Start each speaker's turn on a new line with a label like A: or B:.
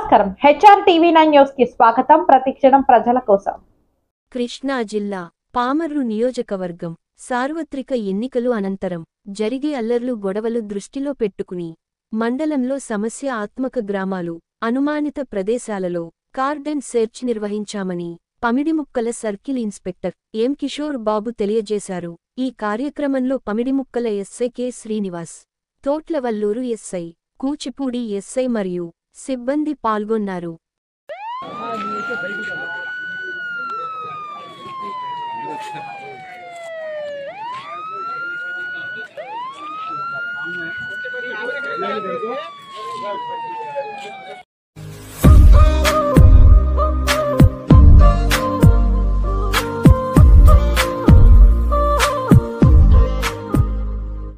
A: నమస్కారం HR TV9 news కి స్వాగతం. ప్రతిక్షణం ప్రజల కోసం.
B: కృష్ణా జిల్లా పామర్రు నియోజకవర్గం సార్వత్రిక ఎన్నికలు అనంతరం జరిగే అల్లర్లు గొడవలు దృష్టిలో పెట్టుకుని మండలంలో సమస్యాత్మక గ్రామాలు అనుమానిత ప్రదేశాలలో కార్డన్ సెర్చ్ నిర్వహించామని Pamidimukkala circle inspector M Kishore Babu తెలియజేశారు. ఈ కార్యక్రమంలో Pamidimukkala SI K Srinivas, Thotlavalluru SI, Kuchipudi SI మరియు సిబ్బంది పాల్గొన్నారు.